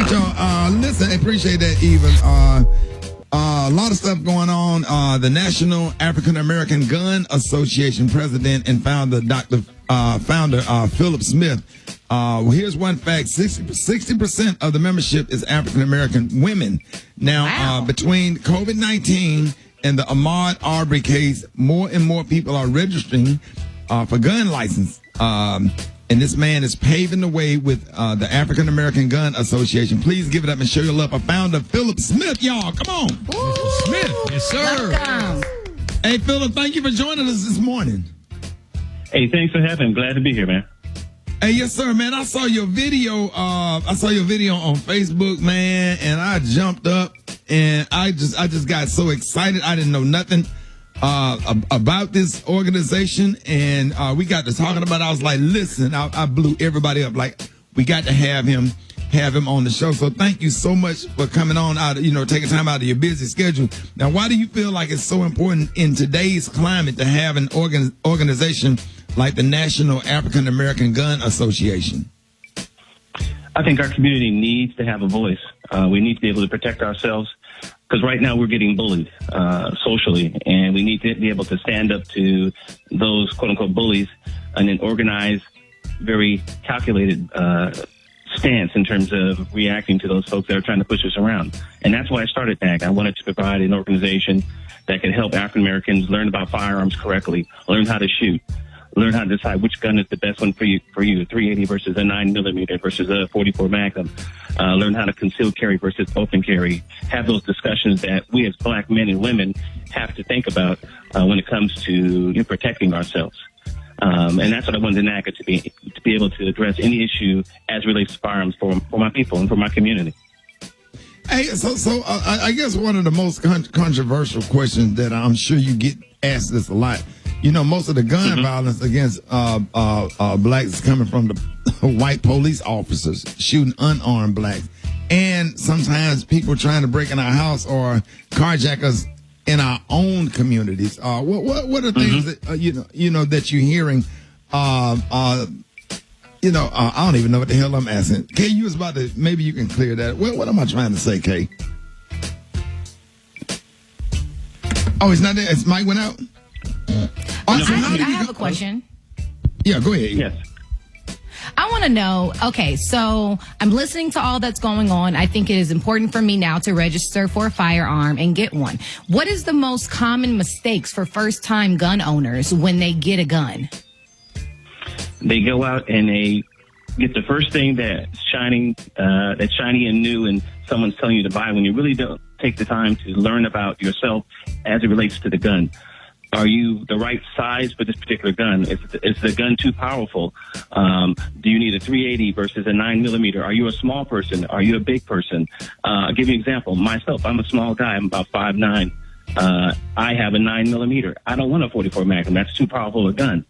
right, y'all. Listen, I appreciate that, Even. A lot of stuff going on. The National African American Gun Association president and founder, Philip Smith. Here's one fact: 60% of the membership is African American women. Now, between COVID-19 and the Ahmaud Arbery case, more and more people are registering for gun license. And this man is paving the way with the African American Gun Association. Please give it up and show your love. I found Philip Smith, y'all. Come on. Mr. Smith. Yes, sir. Welcome. Hey, Philip, thank you for joining us this morning. Hey, thanks for having me. Glad to be here, man. Hey, yes, sir, man. I saw your video. I saw your video on Facebook, man, and I jumped up and I just got so excited. I didn't know nothing about this organization, and we got to talking about it. I was like, listen, I blew everybody up. Like, we got to have him on the show. So thank you so much for coming on out, taking time out of your busy schedule. Now, why do you feel like it's so important in today's climate to have an organization like the National African American Gun Association? I think our community needs to have a voice. We need to be able to protect ourselves, because right now we're getting bullied socially, and we need to be able to stand up to those quote-unquote bullies in an organized, very calculated stance in terms of reacting to those folks that are trying to push us around. And that's why I started NAG. I wanted to provide an organization that can help African Americans learn about firearms correctly, learn how to shoot, learn how to decide which gun is the best one for you, a 380 versus a 9mm versus a 44 Magnum. Learn how to concealed carry versus open carry. Have those discussions that we as black men and women have to think about when it comes to protecting ourselves. And that's what I wanted NACA to be able to address any issue as relates to firearms for my people and for my community. Hey, so I guess one of the most controversial questions that I'm sure you get asked this a lot. Most of the gun violence against blacks is coming from the white police officers shooting unarmed blacks, and sometimes people trying to break in our house or carjack us in our own communities. What are things that that you're hearing? I don't even know what the hell I'm asking. Kay, you was about to, maybe you can clear that. What am I trying to say, Kay? Oh, he's not there. His mic went out. I have a question. Yeah, go ahead. Yes. I want to know, okay, so I'm listening to all that's going on. I think it is important for me now to register for a firearm and get one. What is the most common mistakes for first-time gun owners when they get a gun? They go out and they get the first thing that's shiny and new, and someone's telling you to buy when you really don't take the time to learn about yourself as it relates to the gun. Are you the right size for this particular gun? Is the gun too powerful? Do you need a 380 versus a 9mm? Are you a small person? Are you a big person? I'll give you an example. Myself, I'm a small guy. I'm about 5'9". I have a 9mm. I don't want a 44 Magnum. That's too powerful a gun.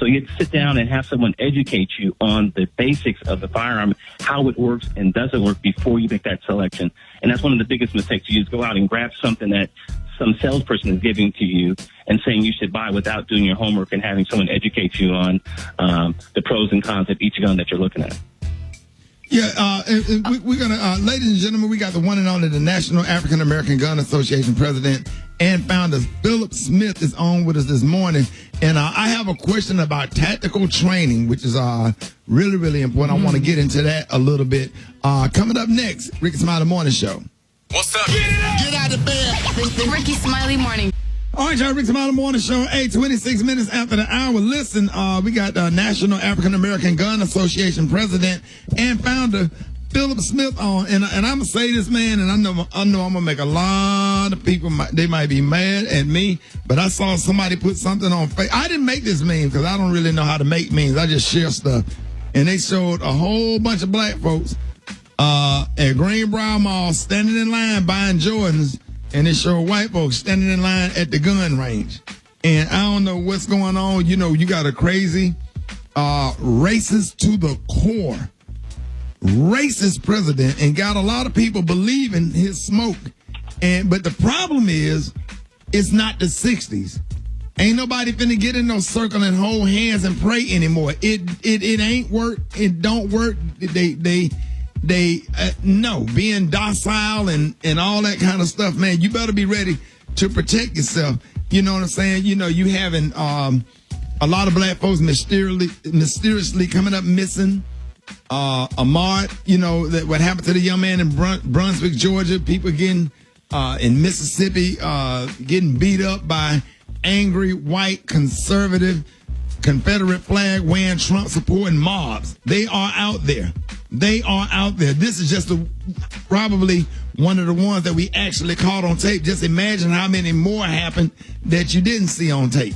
So you have to sit down and have someone educate you on the basics of the firearm, how it works and doesn't work before you make that selection. And that's one of the biggest mistakes. You just go out and grab something that some salesperson is giving to you and saying you should buy without doing your homework and having someone educate you on the pros and cons of each gun that you're looking at. Yeah, we're going to, ladies and gentlemen, we got the one and only, the National African American Gun Association president and founder, Philip Smith, is on with us this morning. And I have a question about tactical training, which is really, really important. I want to get into that a little bit. Coming up next, Rickey Smiley Morning Show. What's up? Get out of bed. Rickey Smiley Morning. All right, y'all, Rickey Smiley Morning Show, 26 minutes after the hour. Listen, we got the National African American Gun Association president and founder, Philip Smith, on. And I'm going to say this, man, and I know I'm going to make a lot of people, they might be mad at me, but I saw somebody put something on Facebook. I didn't make this meme because I don't really know how to make memes. I just share stuff. And they showed a whole bunch of black folks at Greenbrier Mall standing in line buying Jordans, and they show white folks standing in line at the gun range. And I don't know what's going on. You got a crazy, racist to the core, racist president, and got a lot of people believing his smoke. But the problem is, it's not the 60s. Ain't nobody finna get in no circle and hold hands and pray anymore. It ain't work. It don't work. being docile and all that kind of stuff, man, you better be ready to protect yourself. You know what I'm saying? You know, you having a lot of black folks mysteriously coming up missing. Ahmad, you know, that what happened to the young man in Brunswick, Georgia, people getting in Mississippi, getting beat up by angry white conservative Confederate flag wearing Trump supporting mobs. They are out there. This is just probably one of the ones that we actually caught on tape. Just imagine how many more happened that you didn't see on tape.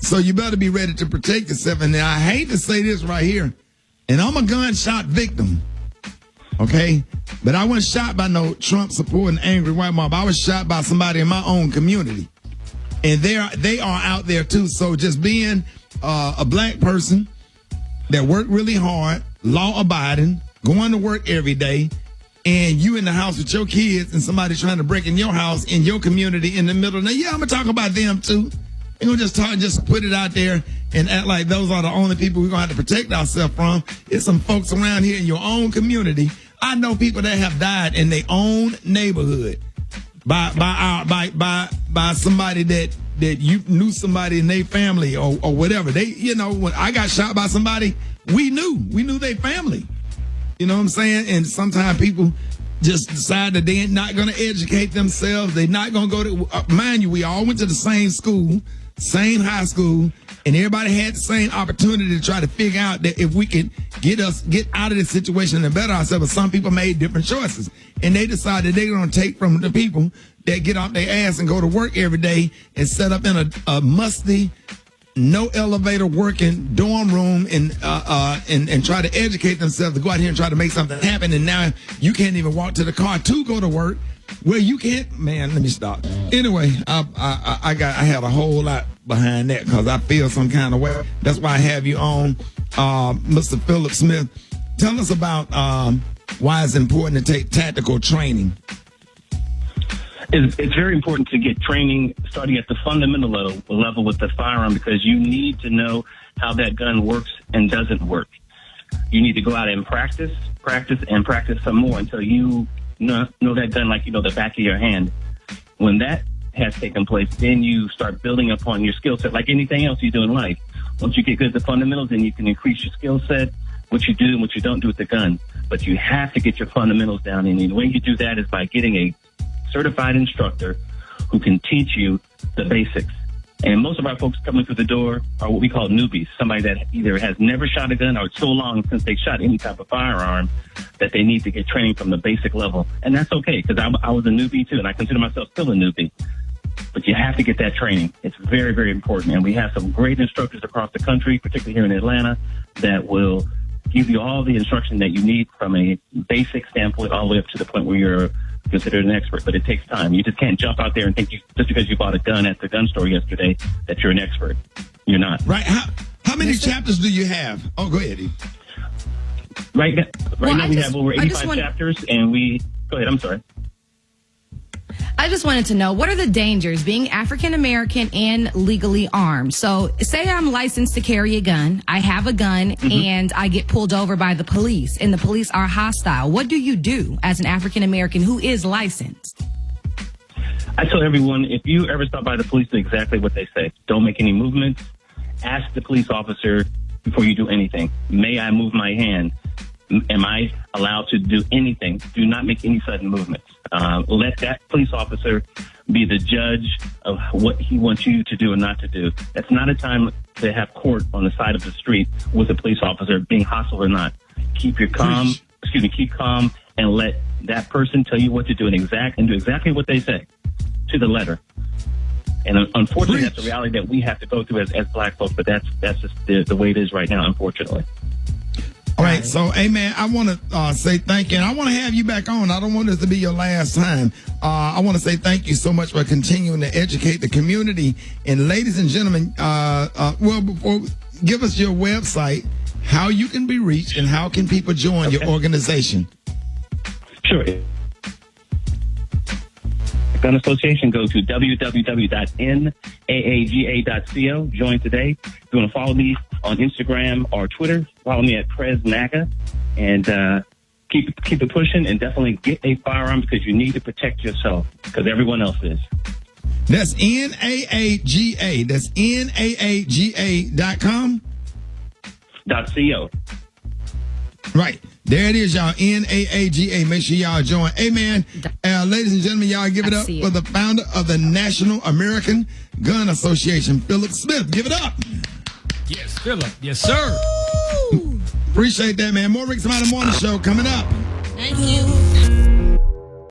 So you better be ready to protect yourself. And I hate to say this right here, and I'm a gunshot victim, okay? But I wasn't shot by no Trump supporting angry white mob. I was shot by somebody in my own community. And they are out there too. So just being a black person that worked really hard, law abiding, going to work every day, and you in the house with your kids and somebody trying to break in your house in your community in the middle. Now, yeah, I'm gonna talk about them too. We're gonna just put it out there and act like those are the only people we're gonna have to protect ourselves from. It's some folks around here in your own community. I know people that have died in their own neighborhood by somebody that you knew somebody in their family or whatever. They, you know, when I got shot by somebody, we knew their family. You know what I'm saying? And sometimes people just decide that they're not going to educate themselves. They're not going to go to, mind you, we all went to the same school, same high school, and everybody had the same opportunity to try to figure out that if we can get out of this situation and better ourselves. But some people made different choices, and they decided they're going to take from the people that get off their ass and go to work every day and set up in a musty, no elevator working dorm room and try to educate themselves to go out here and try to make something happen. And now you can't even walk to the car to go to work. Well, you can't, man, let me stop. Anyway, I had a whole lot behind that because I feel some kind of way. That's why I have you on, Mr. Philip Smith. Tell us about why it's important to take tactical training. It's very important to get training starting at the fundamental level with the firearm, because you need to know how that gun works and doesn't work. You need to go out and practice some more until you know that gun like you know the back of your hand. When that has taken place, then you start building upon your skill set like anything else you do in life. Once you get good at the fundamentals, then you can increase your skill set, what you do and what you don't do with the gun. But you have to get your fundamentals down, and the way you do that is by getting a certified instructor who can teach you the basics. And most of our folks coming through the door are what we call newbies, somebody that either has never shot a gun or it's so long since they shot any type of firearm that they need to get training from the basic level. And that's okay, because I was a newbie too, and I consider myself still a newbie. But you have to get that training. It's very, very important. And we have some great instructors across the country, particularly here in Atlanta, that will give you all the instruction that you need from a basic standpoint all the way up to the point where you're considered an expert. But it takes time. You just can't jump out there and think just because you bought a gun at the gun store yesterday that you're an expert. You're not. Right. How many chapters do you have? Oh, go ahead, Eve. Right now we have over 85 chapters, and go ahead, I'm sorry. I just wanted to know, what are the dangers being African American and legally armed? So say I'm licensed to carry a gun, I have a gun, and I get pulled over by the police, and the police are hostile. What do you do as an African American who is licensed? I tell everyone, if you ever stop by the police, do exactly what they say. Don't make any movements. Ask the police officer before you do anything. May I move my hand? Am I allowed to do anything? Do not make any sudden movements. Let that police officer be the judge of what he wants you to do and not to do. That's not a time to have court on the side of the street with a police officer, being hostile or not. Keep calm, and let that person tell you what to do and do exactly what they say to the letter. And unfortunately, that's the reality that we have to go through as black folks, but that's just the way it is right now, unfortunately. All right, so, hey, man, I want to say thank you, and I want to have you back on. I don't want this to be your last time. I want to say thank you so much for continuing to educate the community. And ladies and gentlemen, give us your website, how you can be reached, and how can people join your organization. Sure. Gun Association, go to www.naaga.co. Join today. If you want to follow me on Instagram or Twitter, follow me at PresNaga, and keep it pushing, and definitely get a firearm because you need to protect yourself because everyone else is. That's NAAGA. That's NAAGA.com. .co. Right. There it is, y'all. NAAGA. Make sure y'all join. Hey, man. Ladies and gentlemen, y'all give it up for the founder of the National American Gun Association, Philip Smith. Give it up. Yes, Philip. Yes, sir. Appreciate that, man. More Rick Smiley Morning Show coming up. Thank you.